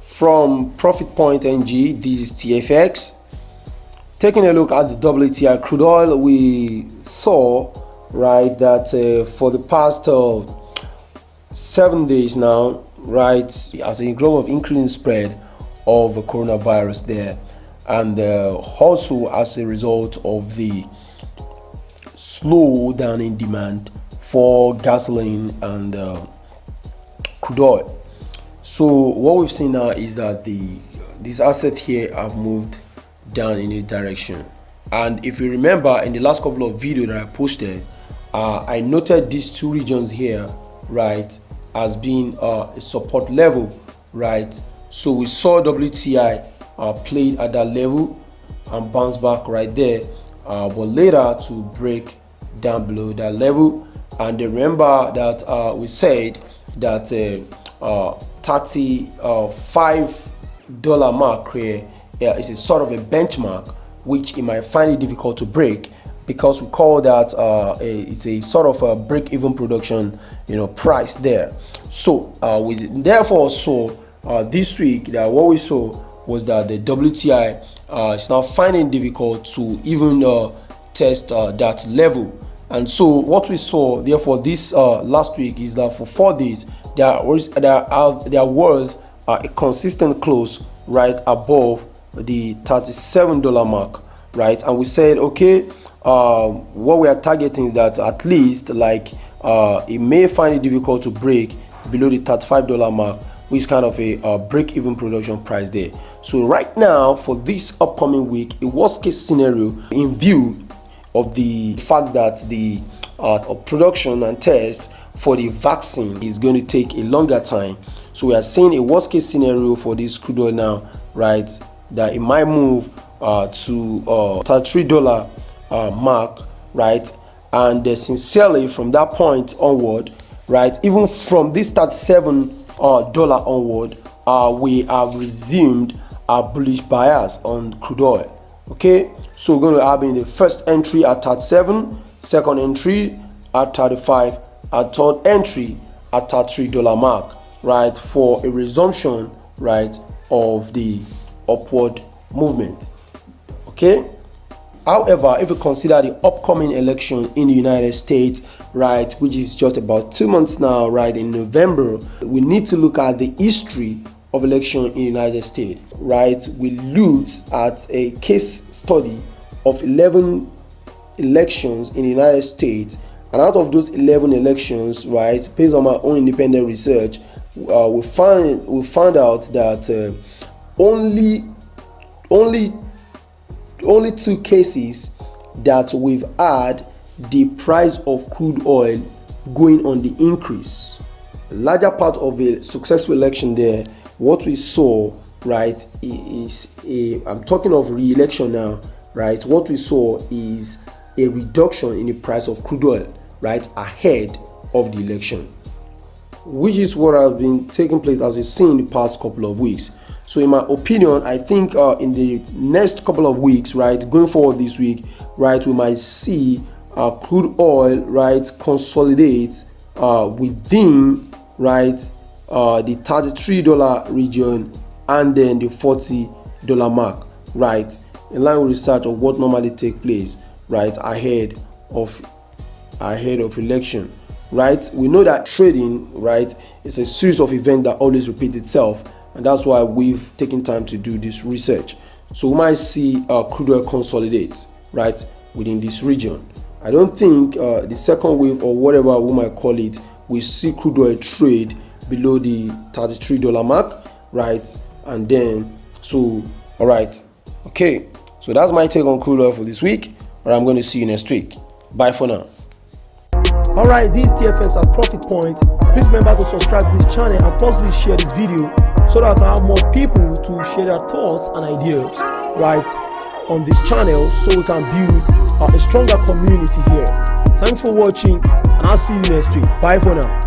From Profit Point NG, this is TFX. Taking a look at the WTI crude oil, we saw right that for the past 7 days now, right, as a growth of increasing spread of the coronavirus there, and also as a result of the slowdown in demand for gasoline and crude oil. So what we've seen now is that these assets here have moved down in this direction. And if you remember, in the last couple of videos that I posted, I noted these two regions here, right, as being a support level, right. So we saw WTI played at that level and bounce back right there, but later to break down below that level. And remember that we said that $35 mark here is a sort of a benchmark which you might find it difficult to break, because we call that it's a sort of a break-even production, price there. So we therefore saw this week that what we saw was that the WTI is now finding it difficult to even test that level. And so what we saw therefore this last week is that for 4 days there was a consistent close right above the $37 mark, right. And we said, okay, what we are targeting is that at least it may find it difficult to break below the $35 mark, which is kind of a break-even production price there. So right now for this upcoming week, a worst case scenario in view of the fact that the production and test for the vaccine is going to take a longer time. So we are seeing a worst case scenario for this crude oil now, right, that it might move to $33 mark, right. And sincerely from that point onward, right, even from this $37 onward, we have resumed our bullish bias on crude oil. Okay, so we're going to have in the first entry at 37, second entry at 35, and third entry at $33 mark, right, for a resumption, right, of the upward movement. Okay. However, if you consider the upcoming election in the United States, right, which is just about 2 months now, right, in November, we need to look at the history of election in the United States, right. We looked at a case study of 11 elections in the United States, and out of those 11 elections, right, based on my own independent research, we found out that only 2 cases that we've had the price of crude oil going on the increase. A larger part of a successful election there, what we saw, right, is I'm talking of re-election now, right, what we saw is a reduction in the price of crude oil, right, ahead of the election, which is what has been taking place as we've seen in the past couple of weeks. So in my opinion, I think in the next couple of weeks, right, going forward this week, right, we might see crude oil, right, consolidate within, right, the $33 region and then the $40 mark, right, in line with research of what normally take place, right, ahead of election, right. We know that trading, right, is a series of events that always repeat itself, and that's why we've taken time to do this research. So we might see crude oil consolidate, right, within this region. I don't think the second wave, or whatever we might call it, we see crude oil trade below the $33 mark, right. And then all right, okay, so that's my take on crude oil for this week, but I'm going to see you next week. Bye for now. Alright, this is TFX at Profit Point. Please remember to subscribe to this channel and possibly share this video so that I can have more people to share their thoughts and ideas, right, on this channel, so we can build a stronger community here. Thanks for watching, and I'll see you next week. Bye for now.